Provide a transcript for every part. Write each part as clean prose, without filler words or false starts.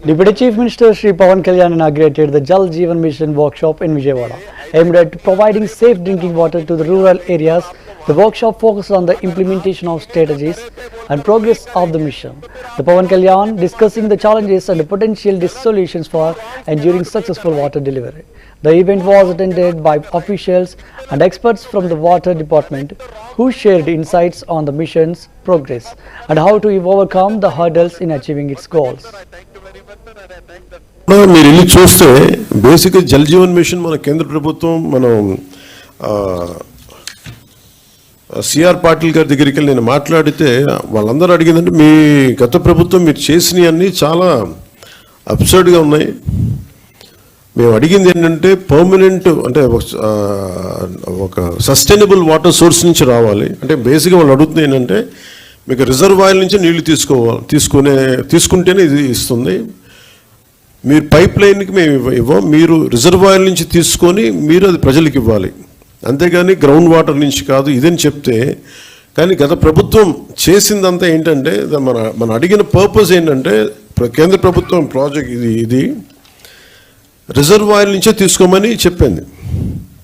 Deputy Chief Minister Shri Pawan Kalyan inaugurated the Jal Jeevan Mission workshop in Vijayawada. Aimed at providing safe drinking water to the rural areas, the workshop focused on the implementation of strategies and progress of the mission. The Pawan Kalyan discussing the challenges and the potential solutions for ensuring successful water delivery. The event was attended by officials and experts from the water department who shared insights on the mission's progress and how to overcome the hurdles in achieving its goals. మీరు వెళ్ళి చూస్తే బేసిక్గా Jal Jeevan machine మన కేంద్ర ప్రభుత్వం మనం CR Patil గారి దగ్గరికి వెళ్ళి నేను మాట్లాడితే వాళ్ళందరూ అడిగిందంటే మీ గత ప్రభుత్వం మీరు చేసినవి అన్నీ చాలా అబ్సర్డ్గా ఉన్నాయి. మేము అడిగింది ఏంటంటే పర్మనెంట్ అంటే ఒక సస్టైనబుల్ వాటర్ సోర్స్ నుంచి రావాలి. అంటే బేసిక్గా వాళ్ళు అడుగుతుంది ఏంటంటే మీకు రిజర్వాయర్ నుంచి నీళ్లు తీసుకుంటేనే ఇది ఇస్తుంది. మీరు పైప్ లైన్కి మేము ఇవ్వం, మీరు రిజర్వాయర్ నుంచి తీసుకొని మీరు అది ప్రజలకు ఇవ్వాలి, అంతేగాని గ్రౌండ్ వాటర్ నుంచి కాదు ఇదని చెప్తే. కానీ గత ప్రభుత్వం చేసిందంతా ఏంటంటే మన అడిగిన పర్పస్ ఏంటంటే కేంద్ర ప్రభుత్వం ప్రాజెక్ట్ ఇది రిజర్వాయర్ నుంచే తీసుకోమని చెప్పింది.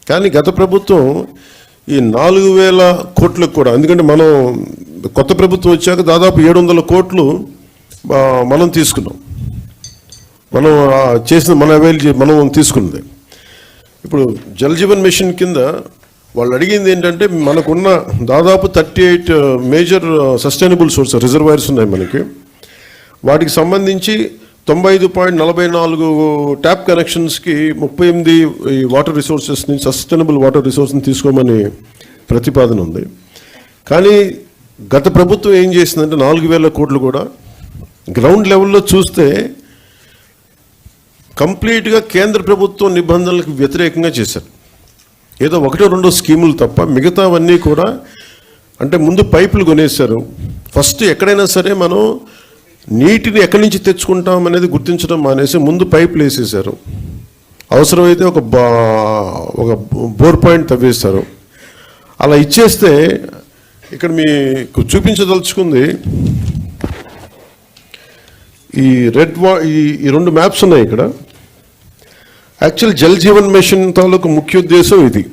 కానీ గత ప్రభుత్వం ఈ 4,000 కోట్లకు కూడా, ఎందుకంటే మనం కొత్త ప్రభుత్వం వచ్చాక దాదాపు 700 కోట్లు మనం తీసుకున్నాం, మనం చేసిన మనం తీసుకున్నది. ఇప్పుడు జల్ జీవన్ మిషన్ కింద వాళ్ళు అడిగింది ఏంటంటే మనకున్న దాదాపు 38 మేజర్ సస్టైనబుల్ సోర్స్ రిజర్వాయర్స్ ఉన్నాయి మనకి. వాటికి సంబంధించి 95.44 ట్యాప్ కనెక్షన్స్కి 38 వాటర్ రిసోర్సెస్ నుంచి సస్టైనబుల్ వాటర్ రిసోర్స్ని తీసుకోమని ప్రతిపాదన ఉంది. కానీ గత ప్రభుత్వం ఏం చేసిందంటే 4,000 కోట్లు కూడా గ్రౌండ్ లెవెల్లో చూస్తే కంప్లీట్గా కేంద్ర ప్రభుత్వం నిబంధనలకు వ్యతిరేకంగా చేశారు. ఏదో 1-2 స్కీములు తప్ప మిగతావన్నీ కూడా అంటే ముందు పైపులు కొనేశారు. ఫస్ట్ ఎక్కడైనా సరే మనం నీటిని ఎక్కడి నుంచి తెచ్చుకుంటాం అనేది గుర్తించడం మానేసి ముందు పైపులు వేసేసారు. అవసరమైతే ఒక బోర్ పాయింట్ తవ్వేస్తారు. అలా ఇచ్చేస్తే ఇక్కడ మీకు చూపించదలుచుకుంది ఈ ఈ 2 మ్యాప్స్ ఉన్నాయి ఇక్కడ. యాక్చువల్ జల్ జీవన్ మిషన్ తాలూకు ముఖ్య ఉద్దేశం ఇది.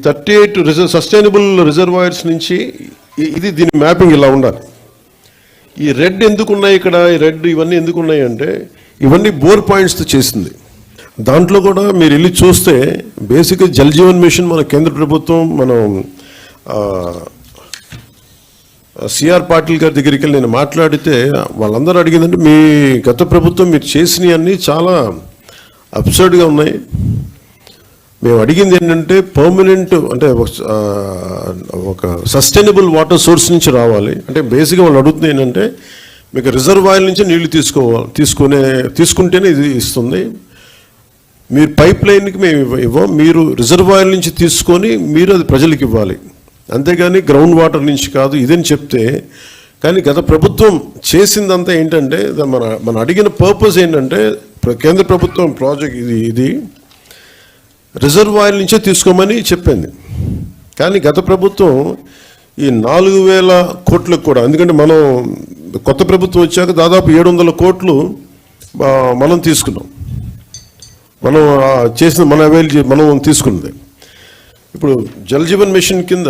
38 సస్టైనబుల్ రిజర్వాయర్స్ నుంచి దీని మ్యాపింగ్ ఇలా ఉండాలి. ఈ రెడ్ ఎందుకున్నాయి ఇక్కడ, ఈ రెడ్ ఇవన్నీ ఎందుకున్నాయి అంటే ఇవన్నీ బోర్ పాయింట్స్తో చేసింది. దాంట్లో కూడా మీరు వెళ్ళి చూస్తే బేసిక్గా జల్ జీవన్ మిషన్ మన కేంద్ర ప్రభుత్వం మనం సిఆర్ పాటిల్ గారి దగ్గరికి వెళ్ళి నేను మాట్లాడితే వాళ్ళందరూ అడిగిందంటే మీ గత ప్రభుత్వం మీరు చేసినవి అన్నీ చాలా అబ్సర్డ్గా ఉన్నాయి. మేము అడిగింది ఏంటంటే పర్మనెంట్ అంటే ఒక సస్టైనబుల్ వాటర్ సోర్స్ నుంచి రావాలి. అంటే బేసిక్గా వాళ్ళు అడుగుతుంది ఏంటంటే మీకు రిజర్వాయర్ నుంచి నీళ్లు తీసుకుంటేనే ఇది ఇస్తుంది. మీరు పైప్ లైన్కి మేము ఇవ్వం, మీరు రిజర్వాయర్ నుంచి తీసుకొని మీరు అది ప్రజలకు ఇవ్వాలి, అంతేగాని గ్రౌండ్ వాటర్ నుంచి కాదు ఇదని చెప్తే. కానీ గత ప్రభుత్వం చేసిందంతా ఏంటంటే మన అడిగిన పర్పస్ ఏంటంటే కేంద్ర ప్రభుత్వం ప్రాజెక్ట్ ఇది రిజర్వాయర్ నుంచే తీసుకోమని చెప్పింది. కానీ గత ప్రభుత్వం ఈ 4,000 కోట్లకు కూడా, ఎందుకంటే మనం కొత్త ప్రభుత్వం వచ్చాక దాదాపు 700 కోట్లు మనం తీసుకున్నాం, మనం చేసిన మనం తీసుకున్నది. ఇప్పుడు జల్ జీవన్ మిషన్ కింద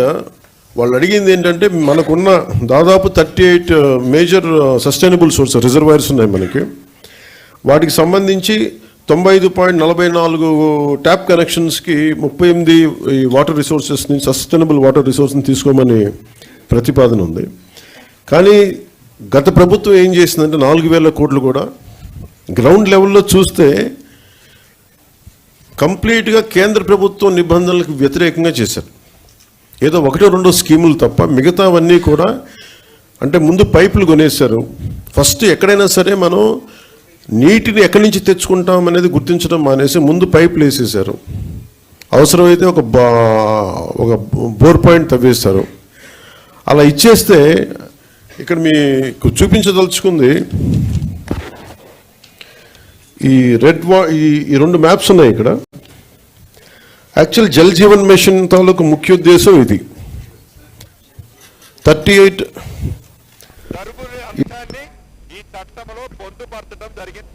వాళ్ళు అడిగింది ఏంటంటే మనకున్న దాదాపు 38 మేజర్ సస్టైనబుల్ సోర్స్ రిజర్వాయర్స్ ఉన్నాయి మనకి. వాటికి సంబంధించి 95.44 ట్యాప్ కనెక్షన్స్కి 38 వాటర్ రిసోర్సెస్ నుంచి సస్టైనబుల్ వాటర్ రిసోర్స్ని తీసుకోమని ప్రతిపాదన ఉంది. కానీ గత ప్రభుత్వం ఏం చేసిందంటే 4,000 కోట్లు కూడా గ్రౌండ్ లెవెల్లో చూస్తే కంప్లీట్గా కేంద్ర ప్రభుత్వం నిబంధనలకు వ్యతిరేకంగా చేశారు. ఏదో 1-2 స్కీములు తప్ప మిగతావన్నీ కూడా అంటే ముందు పైపులు కొనేశారు. ఫస్ట్ ఎక్కడైనా సరే మనం నీటిని ఎక్కడి నుంచి తెచ్చుకుంటాం అనేది గుర్తించడం మానేసి ముందు పైపులు వేసేసారు. అవసరమైతే ఒక బోర్ పాయింట్ తవ్వేస్తారు. అలా ఇచ్చేస్తే ఇక్కడ మీకు చూపించదలుచుకుంది ఈ ఈ 2 మ్యాప్స్ ఉన్నాయి ఇక్కడ. యాక్చువల్ జల్ జీవన్ మిషన్ తాలూకు ముఖ్య ఉద్దేశం ఇది. 38 జరుగుతున్న అంశాన్ని ఈ చట్టంలో పొందుపరచడం జరిగింది.